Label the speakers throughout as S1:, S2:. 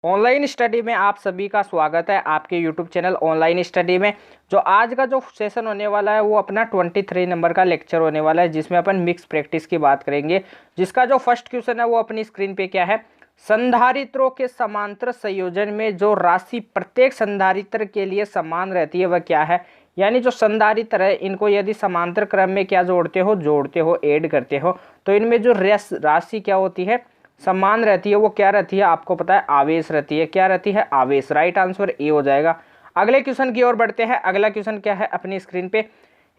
S1: Online study में आप सभी का स्वागत है आपके यूट्यूब चैनल ऑनलाइन स्टडी में। जो आज का जो सेशन होने वाला है वो अपना 23 नंबर का लेक्चर होने वाला है, जिसमें अपन मिक्स प्रैक्टिस की बात करेंगे। जिसका जो फर्स्ट क्वेश्चन है वो अपनी स्क्रीन पे क्या है, संधारित्रों के समांतर संयोजन में जो राशि प्रत्येक संधारित्र के लिए समान रहती है वह क्या है। यानी जो संधारित्र है इनको यदि समांतर क्रम में क्या जोड़ते हो ऐड करते हो तो इनमें जो राशि क्या होती है, समान रहती है। वो क्या रहती है, आपको पता है आवेश रहती है। क्या रहती है, आवेश। राइट आंसर ए हो जाएगा। अगले क्वेश्चन की ओर बढ़ते हैं। अगला क्वेश्चन क्या है अपनी स्क्रीन पे,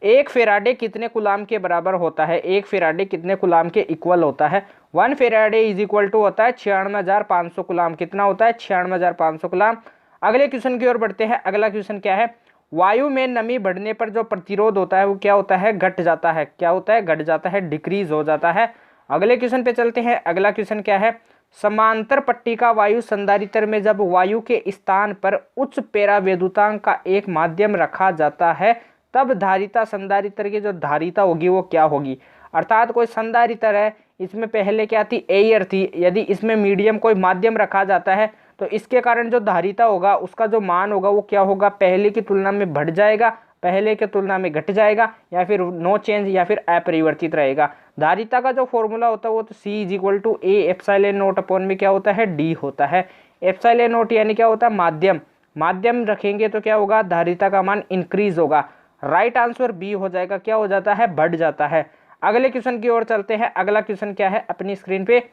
S1: एक फेराडे कितने कूलाम के बराबर होता है। एक फेराडे कितने कूलाम के इक्वल होता है। 1 फेराडे इज इक्वल टू होता है 96,500 कूलाम। कितना होता है, 96,500 कूलाम। अगले क्वेश्चन की ओर बढ़ते हैं। अगला क्वेश्चन क्या है, वायु में नमी बढ़ने पर जो प्रतिरोध होता है वो क्या होता है, घट जाता है। क्या होता है, घट जाता है, डिक्रीज हो जाता है। अगले क्वेश्चन पे चलते हैं। अगला क्वेश्चन क्या है, समांतर पट्टी का वायु संधारित्र में जब वायु के स्थान पर उच्च पेरावैद्युतांक का एक माध्यम रखा जाता है तब धारिता संधारित्र की जो धारिता होगी वो क्या होगी। अर्थात कोई संधारित्र है, इसमें पहले क्या थी, एयर थी। यदि इसमें मीडियम कोई माध्यम रखा जाता है तो इसके कारण जो धारिता होगा उसका जो मान होगा वो क्या होगा, पहले की तुलना में बढ़ जाएगा, पहले के तुलना में घट जाएगा, या फिर नो चेंज या फिर अपरिवर्तित रहेगा। धारिता का जो फॉर्मूला होता है वो तो C is equal to a epsilon naught upon में क्या होता है, D होता है। एप्सिलॉन नोट यानी क्या होता है, माध्यम। माध्यम रखेंगे तो क्या होगा, धारिता का मान इंक्रीज होगा। राइट आंसर बी हो जाएगा। क्या हो जाता है, बढ़ जाता है। अगले क्वेश्चन की ओर चलते हैं। अगला क्वेश्चन क्या है अपनी स्क्रीन पे,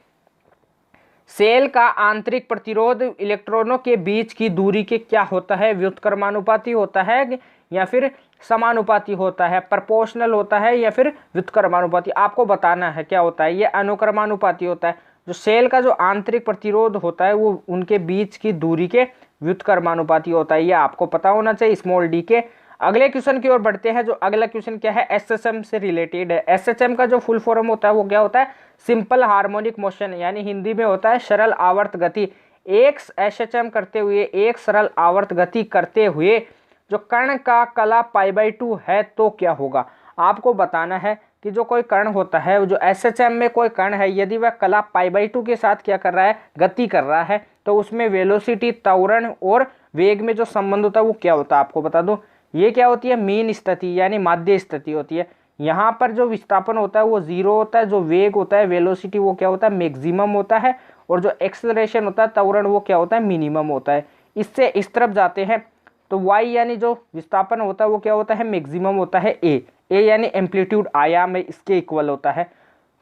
S1: सेल का आंतरिक प्रतिरोध इलेक्ट्रॉनों के बीच की दूरी के क्या होता है, व्युत्क्रमानुपाती होता है या फिर समानुपाती होता है, प्रोपोर्शनल होता है या फिर व्युत्क्रमानुपाती। आपको बताना है क्या होता है, ये अनुक्रमानुपाती होता है। जो सेल का जो आंतरिक प्रतिरोध होता है वो उनके बीच की दूरी के व्युत्क्रमानुपाती होता है, ये आपको पता होना चाहिए, स्मॉल डी के। अगले क्वेश्चन की ओर बढ़ते हैं। जो अगला क्वेश्चन क्या है, एसएचएम से रिलेटेड है। एसएचएम का जो फुल फॉर्म होता है वो क्या होता है, सिंपल हार्मोनिक मोशन, यानी हिंदी में होता है सरल आवर्त गति। एक एसएचएम करते हुए, एक सरल आवर्त गति करते हुए जो कण का कला π/2 है तो क्या होगा। आपको बताना है कि जो कोई कण होता है, जो एसएचएम में कोई कण है, यदि वह कला π/2 के साथ क्या कर रहा है, गति कर रहा है, तो उसमें वेलोसिटी, त्वरण और वेग में जो संबंध होता है वो क्या होता है, आपको बता दूं। ये क्या होती है, मीन स्थिति यानी माध्य स्थिति होती है। यहाँ पर जो विस्थापन होता है वो 0 होता है, जो वेग होता है, वेलोसिटी, वो क्या होता है, मैक्सिमम होता है, और जो एक्सेलरेशन होता है, त्वरण, वो क्या होता है, मिनिमम होता है। इससे इस तरफ जाते हैं तो y यानी जो विस्थापन होता है वो क्या होता है, मैक्सिमम होता है। ए यानी एम्पलीट्यूड, आयाम है, इसके इक्वल होता है।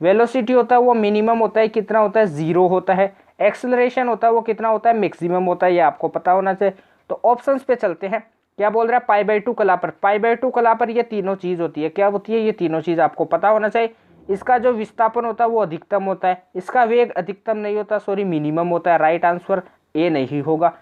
S1: वेलोसिटी होता है वो मिनिमम होता है, कितना होता है, 0 होता है। एक्सेलरेशन होता है वो कितना होता है, मैक्सिमम होता है, ये आपको पता होना चाहिए। तो ऑप्शंस पे चलते हैं। क्या बोल रहा है, π/2 कला पर। π/2 कला पर ये तीनों चीज होती है। क्या होती है, ये तीनों चीज आपको पता होना चाहिए। इसका जो विस्थापन होता है वो अधिकतम होता है, इसका वेग अधिकतम नहीं होता, सॉरी मिनिमम होता है। राइट आंसर ए नहीं होगा।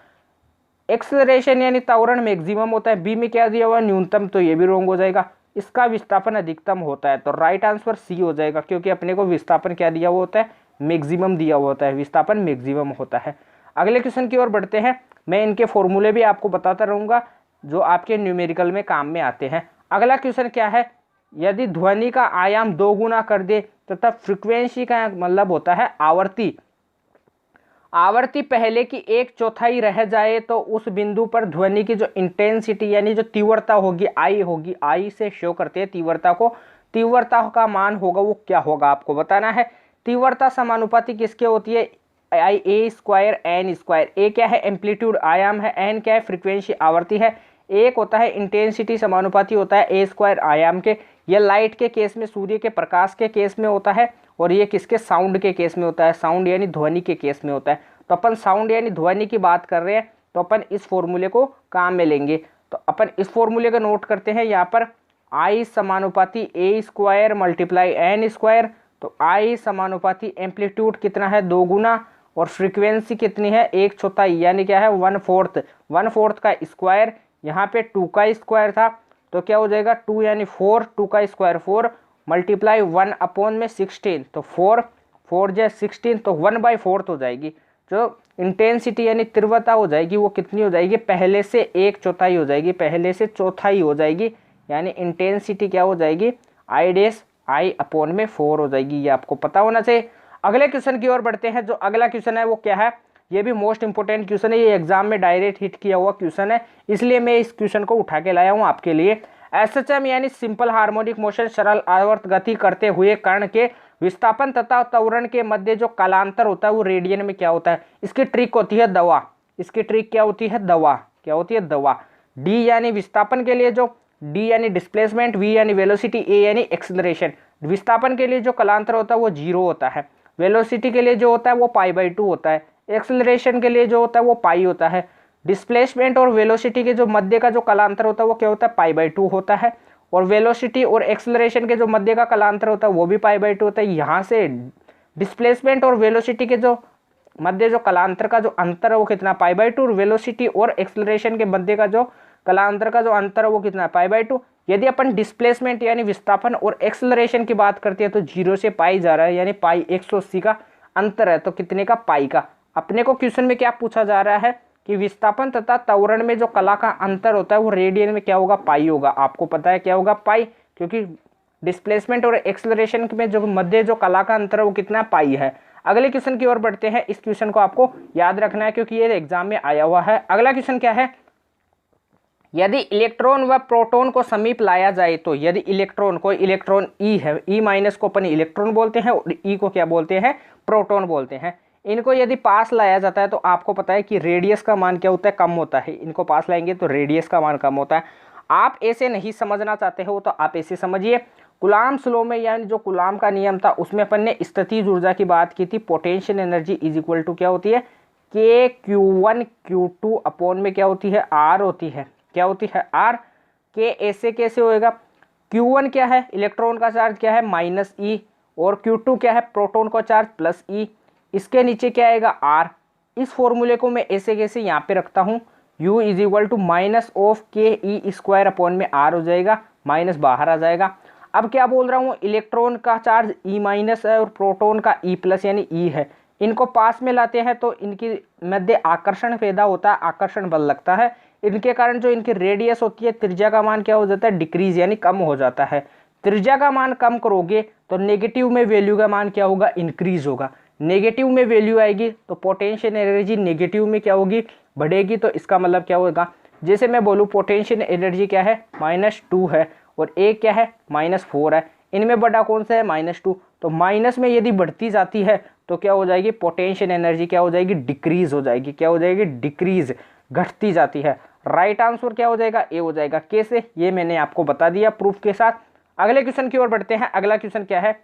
S1: एक्सेलरेशन यानी त्वरण मैक्सिमम होता है, बी में क्या दिया हुआ, न्यूनतम, तो ये भी रॉन्ग हो जाएगा। इसका विस्थापन अधिकतम होता है, तो राइट आंसर सी हो जाएगा, क्योंकि अपने को विस्थापन क्या दिया हुआ होता है, मैक्सिमम दिया हुआ होता है, विस्थापन मैक्सिमम होता है। अगले क्वेश्चन की ओर बढ़ते हैं। मैं इनके फॉर्मूले भी आपको बताता रहूंगा जो आपके न्यूमेरिकल में काम में आते हैं। अगला क्वेश्चन क्या है, यदि ध्वनि का आयाम 2 गुना कर दे तथा फ्रीक्वेंसी का मतलब होता है आवर्ती, आवर्ती पहले की 1/4 रह जाए तो उस बिंदु पर ध्वनि की जो इंटेंसिटी यानी जो तीव्रता होगी, आई होगी, आई से शो करते हैं तीव्रता को, तीव्रता का मान होगा वो क्या होगा, आपको बताना है। तीव्रता समानुपाती किसके होती है, आई ए स्क्वायर एन स्क्वायर। ए क्या है, एम्पलीट्यूड, आयाम है, एन क्या है, फ्रीक्वेंसी, आवर्ती है, एक होता है इंटेंसिटी, समानुपाती होता है ए स्क्वायर आयाम के। यह लाइट के केस में, सूर्य के प्रकाश के केस में होता है, और ये किसके, साउंड के केस में होता है, साउंड यानी ध्वनि के केस में होता है। तो अपन साउंड यानी ध्वनि की बात कर रहे हैं, तो अपन इस फॉर्मूले को काम में लेंगे। तो अपन इस फॉर्मूले का नोट करते हैं। यहाँ पर आई समानुपाती ए स्क्वायर मल्टीप्लाई एन स्क्वायर, तो आई समानुपाती एम्पलीट्यूड कितना है, 2 गुना, और फ्रीक्वेंसी कितनी है, 1/4 यानी क्या है, 1/4, 1/4 का स्क्वायर। यहाँ पे 2 का स्क्वायर था तो क्या हो जाएगा, 2 यानी 4, 2 का स्क्वायर 4, मल्टीप्लाई 1 अपॉन में 16, तो 4, 4 जो 16, तो 1/4 हो जाएगी। जो इंटेंसिटी यानी तीव्रता हो जाएगी वो कितनी हो जाएगी, पहले से 1/4 हो जाएगी, पहले से चौथाई हो जाएगी, यानी इंटेंसिटी क्या हो जाएगी, I अपॉन में 4 हो जाएगी, ये आपको पता होना चाहिए। अगले क्वेश्चन की ओर बढ़ते हैं। जो अगला क्वेश्चन है वो क्या है, ये भी मोस्ट इंपोर्टेंट क्वेश्चन है, ये एग्जाम में डायरेक्ट हिट किया हुआ क्वेश्चन है, इसलिए मैं इस क्वेश्चन को उठा के लाया हूँ आपके लिए। एसएचएम यानी सिंपल हार्मोनिक मोशन, सरल आवर्त गति करते हुए कण के विस्थापन तथा त्वरण के मध्य जो कालांतर होता है वो रेडियन में क्या होता है। इसकी ट्रिक होती है दवा, इसकी ट्रिक क्या होती है, दवा, क्या होती है, दवा। डी यानी विस्थापन के लिए जो डी यानी डिस्प्लेसमेंट, वी यानी वेलोसिटी, ए यानी एक्सेलरेशन। विस्थापन के लिए जो कालांतर होता है वो 0 होता है, वेलोसिटी के लिए जो होता है वो π/2 होता है, एक्सेलरेशन के लिए जो होता है वो पाई होता है, डिस्प्लेसमेंट और वेलोसिटी के जो मध्य का जो कालांतर होता है वो क्या होता है, π/2 होता है, और वेलोसिटी और एक्सेलरेशन के जो मध्य का कालांतर होता है वो भी π/2 होता है। यहाँ से डिस्प्लेसमेंट और वेलोसिटी के जो मध्य जो कालांतर का जो अंतर है वो कितना, π/2, और वेलोसिटी और एक्सेलरेशन के मध्य का जो कालांतर का जो अंतर है वो कितना, π/2। यदि अपन डिस्प्लेसमेंट यानी विस्थापन और एक्सेलरेशन की बात करते हैं तो 0 से पाई जा रहा है, यानी पाई 180 का अंतर है, तो कितने का, पाई का। अपने को क्वेश्चन में क्या पूछा जा रहा है कि विस्थापन तथा त्वरण में जो कला का अंतर होता है वो रेडियन में क्या होगा, पाई होगा। आपको पता है क्या होगा, पाई, क्योंकि डिस्प्लेसमेंट और एक्सेलरेशन में जो मध्य जो कला का अंतर है वो कितना, पाई है। अगले क्वेश्चन की ओर बढ़ते हैं। इस क्वेश्चन को आपको याद रखना है क्योंकि ये एग्जाम में आया हुआ है। अगला क्वेश्चन क्या है, यदि इलेक्ट्रॉन व प्रोटॉन को समीप लाया जाए तो, यदि इलेक्ट्रॉन, कोई इलेक्ट्रॉन ई है, ई माइनस को अपन इलेक्ट्रॉन बोलते हैं और ई को क्या बोलते हैं, प्रोटॉन बोलते हैं। इनको यदि पास लाया जाता है तो आपको पता है कि रेडियस का मान क्या होता है, कम होता है। इनको पास लाएंगे तो रेडियस का मान कम होता है। आप ऐसे नहीं समझना चाहते हो तो आप ऐसे समझिए, कूलाम्ब लॉ में यानी जो कूलाम्ब का नियम था उसमें अपन ने स्थितिज ऊर्जा की बात की थी। Potential energy is equal to क्या होती है, के Q1 Q2 अपॉन में क्या होती है, R होती है, क्या होती है, R। के ऐसे कैसे होएगा, Q1 क्या है, इलेक्ट्रॉन का चार्ज क्या है, -E, और Q2 क्या है, प्रोटॉन का चार्ज +E। इसके नीचे क्या आएगा, R। इस फॉर्मूले को मैं ऐसे कैसे यहाँ पे रखता हूँ, U is equal to -KE² upon में R हो जाएगा, माइनस बाहर आ जाएगा। अब क्या बोल रहा हूँ, इलेक्ट्रॉन का चार्ज E- है और प्रोटॉन का E+ यानी E है। इनको पास में लाते हैं तो इनकी मध्य आकर्षण पैदा होता है, आकर्षण बल लगता है। इनके कारण जो इनकी रेडियस होती है, त्रिज्या का मान क्या हो जाता है, डिक्रीज यानी कम हो जाता है। त्रिज्या का मान कम करोगे तो नेगेटिव में वैल्यू का मान क्या होगा, इंक्रीज होगा। नेगेटिव में वैल्यू आएगी तो पोटेंशियल एनर्जी नेगेटिव में क्या होगी, बढ़ेगी। तो इसका मतलब क्या होगा, जैसे मैं बोलूँ पोटेंशियल एनर्जी क्या है, -2 है और ए क्या है, -4 है। इनमें बड़ा कौन सा है, -2। तो माइनस में यदि बढ़ती जाती है तो क्या हो जाएगी, पोटेंशियल एनर्जी क्या हो जाएगी, डिक्रीज हो जाएगी। क्या हो जाएगी, डिक्रीज, घटती जाती है। राइट आंसर क्या हो जाएगा, ए हो जाएगा। कैसे, ये मैंने आपको बता दिया प्रूफ के साथ। अगले क्वेश्चन की ओर बढ़ते हैं। अगला क्वेश्चन क्या है,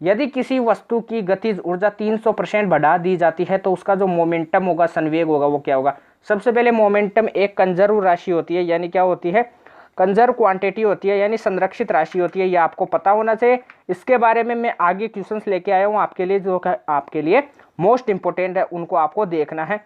S1: यदि किसी वस्तु की गतिज ऊर्जा 300% बढ़ा दी जाती है तो उसका जो मोमेंटम होगा, संवेग होगा, वो क्या होगा। सबसे पहले मोमेंटम एक कंजर्व राशि होती है, यानी क्या होती है, कंजर्व क्वांटिटी होती है, यानी संरक्षित राशि होती है। ये आपको पता होना चाहिए। इसके बारे में मैं आगे क्वेश्चंस लेके आया हूँ आपके लिए, जो आपके लिए मोस्ट इंपोर्टेंट है, उनको आपको देखना है।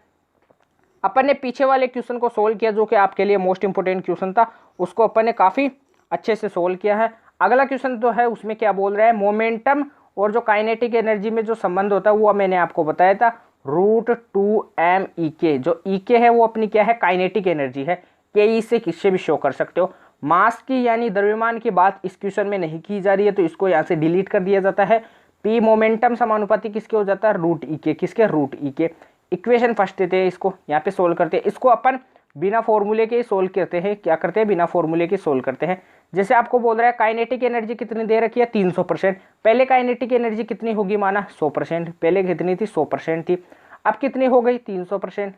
S1: अपन ने पीछे वाले क्वेश्चन को सोल्व किया जो कि आपके लिए मोस्ट इंपोर्टेंट क्वेश्चन था, उसको अपन ने काफ़ी अच्छे से सोल्व किया है। अगला क्वेश्चन जो है उसमें क्या बोल रहा है, मोमेंटम और जो काइनेटिक एनर्जी में जो संबंध होता है वो मैंने आपको बताया था, √2mE। जो EK है वो अपनी क्या है, काइनेटिक एनर्जी है। KE से किससे भी शो कर सकते हो। मास की यानी द्रव्यमान की बात इस क्वेश्चन में नहीं की जा रही है, तो इसको यहाँ से डिलीट कर दिया जाता है। P मोमेंटम समानुपाती किसके हो जाता है, √EK, किसके, √EK। इक्वेशन फर्स्ट देते हैं, इसको यहाँ पे सोल्व करते हैं। इसको अपन बिना फॉर्मूले के सोल्व करते हैं। क्या करते हैं, बिना फॉर्मूले के सोल्व करते हैं। जैसे आपको बोल रहा है काइनेटिक एनर्जी कितनी दे रखी है, 300%। पहले काइनेटिक एनर्जी कितनी होगी, माना 100%। पहले कितनी थी, 100% थी। अब कितनी हो गई, 300%।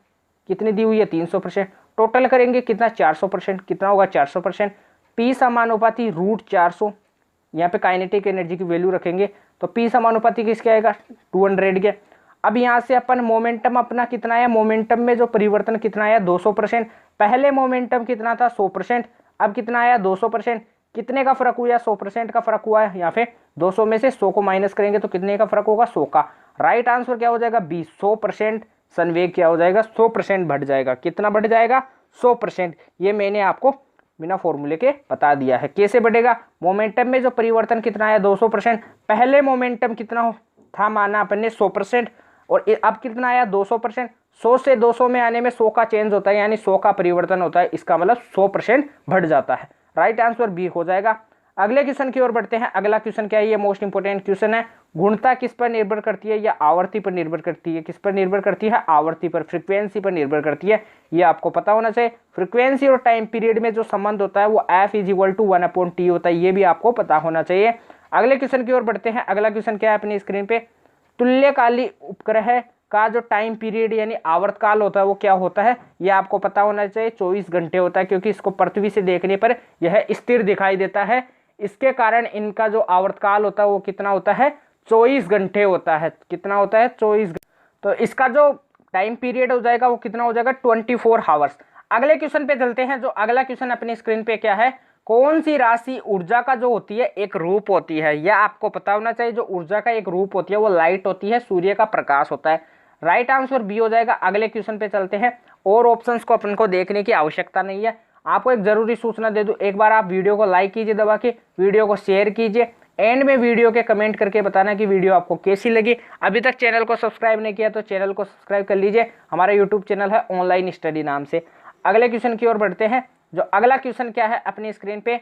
S1: कितनी दी हुई है, 300%। टोटल करेंगे कितना, 400%। कितना होगा, 400%। P समानुपाती √400। यहाँ पे काइनेटिक एनर्जी की वैल्यू रखेंगे तो P समानुपाती किसके आएगा, 200 के। अब यहाँ से अपन मोमेंटम अपना कितना आया, मोमेंटम में जो परिवर्तन कितना आया, 200%। पहले मोमेंटम कितना था, 100%। अब कितना आया, 200%। कितने का फर्क हुआ, 100% का फर्क हुआ है। यहाँ पे 200 में से 100 को माइनस करेंगे तो कितने का फर्क होगा, 100 का। राइट आंसर क्या हो जाएगा, 100%। संवेग क्या हो जाएगा, 100% बढ़ जाएगा। कितना बढ़ जाएगा, 100%। ये मैंने आपको बिना फॉर्मूले के बता दिया है। कैसे बढ़ेगा, मोमेंटम में जो परिवर्तन कितना आया, 200%। पहले मोमेंटम कितना था, माना अपन ने 100%, और अब कितना आया, 200%। 100 से 200 में आने में 100 का चेंज होता है, यानी 100 का परिवर्तन होता है। इसका मतलब 100% बढ़ जाता है। राइट आंसर बी हो जाएगा। अगले क्वेश्चन की ओर बढ़ते हैं। अगला क्वेश्चन क्या है, ये मोस्ट इंपोर्टेंट क्वेश्चन है। गुणता किस पर निर्भर करती है या आवर्ती पर निर्भर करती है? किस पर निर्भर करती है? आवर्ती पर, फ्रीक्वेंसी पर निर्भर करती है। ये आपको पता होना चाहिए। फ्रीक्वेंसी और टाइम पीरियड में जो संबंध होता है वो F = 1/T होता है, ये भी आपको पता होना चाहिए। अगले क्वेश्चन की ओर बढ़ते हैं। अगला क्वेश्चन क्या है अपनी स्क्रीन पे, तुल्यकाली उपग्रह का जो टाइम पीरियड यानी आवर्तकाल होता है वो क्या होता है? ये आपको पता होना चाहिए। 24 घंटे होता है, क्योंकि इसको पृथ्वी से देखने पर यह स्थिर दिखाई देता है। इसके कारण इनका जो आवर्तकाल होता है वो कितना होता है? 24 घंटे होता है। कितना होता है? 24। तो इसका जो टाइम पीरियड हो जाएगा वो कितना हो जाएगा? 24 आवर्स। अगले क्वेश्चन पे चलते हैं। जो अगला क्वेश्चन अपनी स्क्रीन पे क्या है, कौन सी राशि ऊर्जा का जो होती है एक रूप होती है? यह आपको पता होना चाहिए। जो ऊर्जा का एक रूप होती है वो लाइट होती है, सूर्य का प्रकाश होता है। राइट आंसर बी हो जाएगा। अगले क्वेश्चन पे चलते हैं। और ऑप्शंस को अपन को देखने की आवश्यकता नहीं है। आपको एक जरूरी सूचना दे दूं, एक बार आप वीडियो को लाइक कीजिए दबा के, वीडियो को शेयर कीजिए, एंड में वीडियो के कमेंट करके बताना कि वीडियो आपको कैसी लगी। अभी तक चैनल को सब्सक्राइब नहीं किया तो चैनल को सब्सक्राइब कर लीजिए। हमारा यूट्यूब चैनल है ऑनलाइन स्टडी नाम से। अगले क्वेश्चन की ओर बढ़ते हैं। जो अगला क्वेश्चन क्या है अपनी स्क्रीन पे,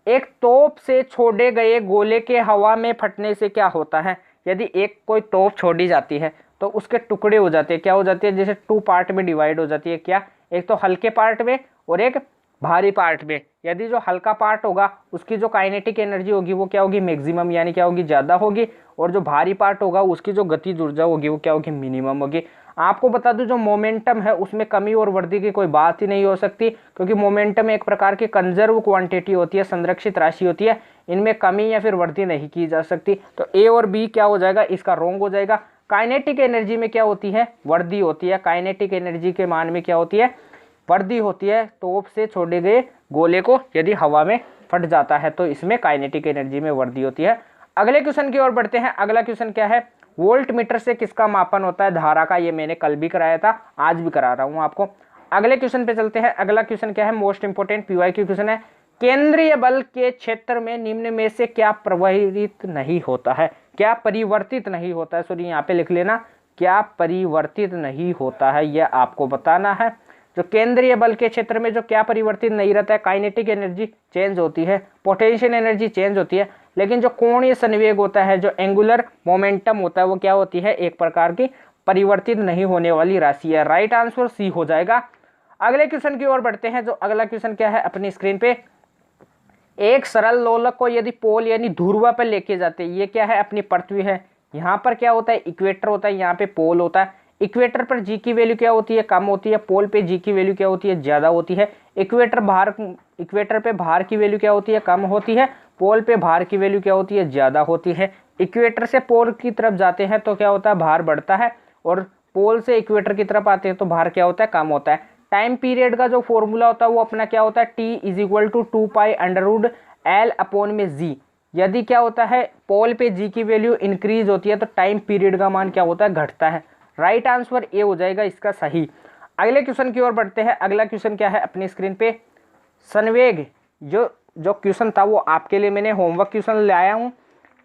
S1: एक तोप से छोड़े गए गोले के हवा में फटने से क्या होता है? यदि एक कोई तोप छोड़ी जाती है तो उसके टुकड़े हो जाते हैं। क्या हो जाती है? जैसे 2 पार्ट में डिवाइड हो जाती है। क्या? एक तो हल्के पार्ट में और एक भारी पार्ट में। यदि जो हल्का पार्ट होगा उसकी जो काइनेटिक एनर्जी होगी वो क्या होगी? मैक्सिमम, यानी क्या होगी? ज़्यादा होगी। और जो भारी पार्ट होगा उसकी जो गतिज ऊर्जा होगी वो क्या होगी? मिनिमम होगी। आपको बता दूं, जो मोमेंटम है उसमें कमी और वृद्धि की कोई बात ही नहीं हो सकती, क्योंकि मोमेंटम एक प्रकार की कंजर्व क्वांटिटी होती है, संरक्षित राशि होती है। इनमें कमी या फिर वृद्धि नहीं की जा सकती। तो ए और बी क्या हो जाएगा? इसका रॉन्ग हो जाएगा। काइनेटिक एनर्जी में क्या होती है? वृद्धि होती है। काइनेटिक एनर्जी के मान में क्या होती है? वृद्धि होती है। तोप से छोड़े गए गोले को यदि हवा में फट जाता है तो इसमें काइनेटिक एनर्जी में वृद्धि होती है। अगले क्वेश्चन की ओर बढ़ते हैं। अगला क्वेश्चन क्या है, वोल्ट मीटर से किसका मापन होता है? धारा का। ये मैंने कल भी कराया था, आज भी करा रहा हूं आपको। अगले क्वेश्चन पे चलते हैं। अगला क्वेश्चन क्या है, मोस्ट इंपोर्टेंट PYQ क्वेश्चन है। केंद्रीय बल के क्षेत्र में निम्न में से क्या प्रवाहित नहीं होता है? क्या परिवर्तित नहीं होता है? सॉरी, यहाँ पे लिख लेना, क्या परिवर्तित नहीं होता है, यह आपको बताना है। जो केंद्रीय बल के क्षेत्र में जो क्या परिवर्तित नहीं रहता है? काइनेटिक एनर्जी चेंज होती है, पोटेंशियल एनर्जी चेंज होती है, लेकिन जो कोणीय संवेग होता है, जो एंगुलर मोमेंटम होता है, वो क्या होती है? एक प्रकार की परिवर्तित नहीं होने वाली राशि है। राइट आंसर सी हो जाएगा। अगले क्वेश्चन की ओर बढ़ते हैं। जो अगला क्वेश्चन क्या है अपनी स्क्रीन पे, एक सरल लोलक को यदि पोल यानी ध्रुव पर लेके जाते हैं, ये क्या है? अपनी पृथ्वी है। यहाँ पर क्या होता है? इक्वेटर होता है, यहाँ पे पोल होता है। इक्वेटर पर जी की वैल्यू क्या होती है? कम होती है। पोल पे जी की वैल्यू क्या होती है? ज्यादा होती है। इक्वेटर पे भार की वैल्यू क्या होती है? कम होती है। पोल पे भार की वैल्यू क्या होती है? ज्यादा होती है। इक्वेटर से पोल की तरफ जाते हैं तो क्या होता है? भार बढ़ता है, और पोल से इक्वेटर की तरफ आते हैं तो भार क्या होता है? कम होता है। टाइम पीरियड का जो फॉर्मूला होता है वो अपना क्या होता है? T = 2π√L/g। यदि क्या होता है? पोल पे जी की वैल्यू इंक्रीज होती है तो टाइम पीरियड का मान क्या होता है? घटता है। राइट आंसर ए हो जाएगा इसका सही। अगले क्वेश्चन की ओर बढ़ते हैं। अगला क्वेश्चन क्या है अपनी स्क्रीन पे, संवेग। जो क्वेश्चन था वो आपके लिए मैंने होमवर्क क्वेश्चन लाया हूँ।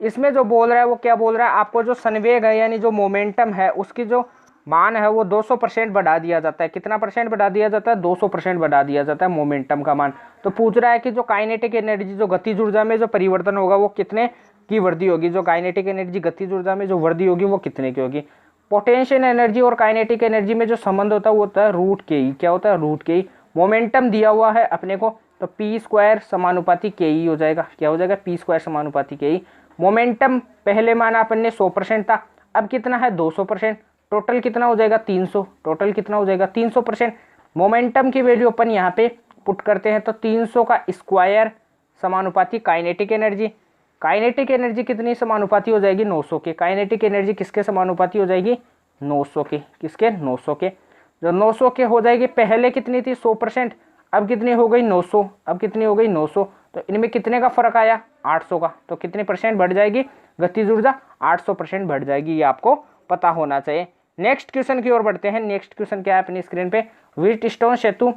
S1: इसमें जो बोल रहा है वो क्या बोल रहा है? आपको जो संवेग है यानी जो मोमेंटम है उसकी जो मान है वो 200% बढ़ा दिया जाता है। कितना परसेंट बढ़ा दिया जाता है? 200% बढ़ा दिया जाता है मोमेंटम का मान। तो पूछ रहा है कि जो काइनेटिक एनर्जी, जो गतिज ऊर्जा में जो परिवर्तन होगा वो कितने की वृद्धि होगी? जो काइनेटिक एनर्जी गतिज ऊर्जा में जो वृद्धि होगी वो कितने की होगी? पोटेंशियल एनर्जी और काइनेटिक एनर्जी में जो संबंध होता है वो होता है √ke। क्या होता है? √ke। मोमेंटम दिया हुआ है अपने को तो p² समानुपाती ke हो जाएगा। क्या हो जाएगा? p² समानुपाती ke। मोमेंटम पहले माना अपन ने 100% था, अब कितना है? 200%। टोटल कितना हो जाएगा? 300। टोटल कितना हो जाएगा? 300%। मोमेंटम की वैल्यू अपन यहाँ पे पुट करते हैं तो 300 का स्क्वायर समानुपाती काइनेटिक एनर्जी। काइनेटिक एनर्जी कितनी समानुपाती हो जाएगी? 900 के। काइनेटिक एनर्जी किसके समानुपाती हो जाएगी? 900 के। किसके? 900 के। जो 900 के हो जाएगी, पहले कितनी थी? 100%, अब कितनी हो गई? 900। अब कितनी हो गई? 900। तो इनमें कितने का फर्क आया? 800 का। तो कितने परसेंट बढ़ जाएगी गतिज ऊर्जा? 800% बढ़ जाएगी। ये आपको पता होना चाहिए। नेक्स्ट क्वेश्चन की ओर बढ़ते हैं। नेक्स्ट क्वेश्चन क्या है अपनी स्क्रीन पे, व्हीटस्टोन सेतु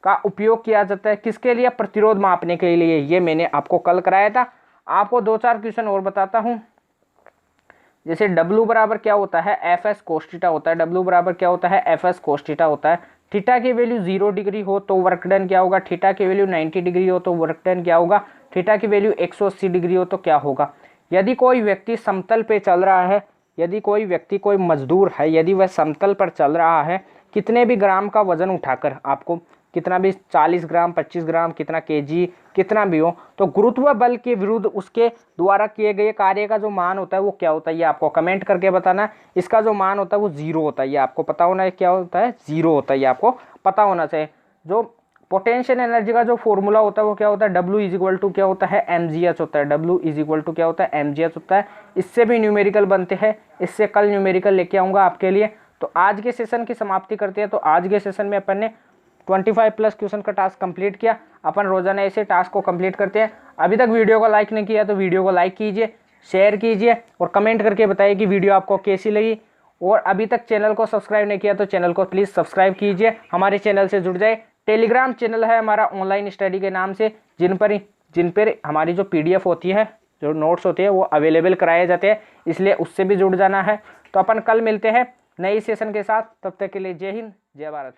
S1: का उपयोग किया जाता है किसके लिए? प्रतिरोध मापने के लिए। ये मैंने आपको कल कराया था। आपको 2-4 क्वेश्चन और बताता हूं। जैसे W बराबर क्या होता है? FS cos थीटा होता है। W बराबर क्या होता है? FS cos थीटा होता है। थीटा की वैल्यू 0 डिग्री हो तो वर्क डन क्या होगा? थीटा की वैल्यू 90 डिग्री हो तो वर्क डन क्या होगा? थीटा की वैल्यू 180 डिग्री हो तो क्या होगा। यदि कोई व्यक्ति समतल पे चल रहा है, यदि कोई व्यक्ति कोई मजदूर है, यदि वह समतल पर चल रहा है, कितने भी ग्राम का वजन उठाकर, आपको कितना भी 40 ग्राम 25 ग्राम कितना केजी कितना भी हो, तो गुरुत्व बल के विरुद्ध उसके द्वारा किए गए कार्य का जो मान होता है वो क्या होता है, ये आपको कमेंट करके बताना है। इसका जो मान होता है वो 0 होता है, ये आपको पता होना है क्या होता है, 0 होता है, ये आपको पता होना चाहिए। जो पोटेंशियल एनर्जी का जो फॉर्मूला होता है वो क्या होता है, W इज इक्वल टू क्या होता है, mgh होता है। W इज इक्वल टू क्या होता है, mgh होता है। इससे भी न्यूमेरिकल बनते हैं, इससे कल न्यूमेरिकल लेके आऊँगा आपके लिए। तो आज के सेशन की समाप्ति करते हैं। तो आज के सेशन में अपन ने 25 प्लस क्वेश्चन का टास्क कंप्लीट किया। अपन रोजाना ऐसे टास्क को कंप्लीट करते हैं। अभी तक वीडियो को लाइक नहीं किया तो वीडियो को लाइक कीजिए, शेयर कीजिए और कमेंट करके बताइए कि वीडियो आपको कैसी लगी। और अभी तक चैनल को सब्सक्राइब नहीं किया तो चैनल को प्लीज़ सब्सक्राइब कीजिए, हमारे चैनल से जुड़ जाए। टेलीग्राम चैनल है हमारा ऑनलाइन स्टडी के नाम से, जिन पर हमारी जो PDF होती है, जो नोट्स होते हैं वो अवेलेबल कराए जाते हैं, इसलिए उससे भी जुड़ जाना है। तो अपन कल मिलते हैं नई सेशन के साथ, तब तक के लिए जय हिंद जय भारत।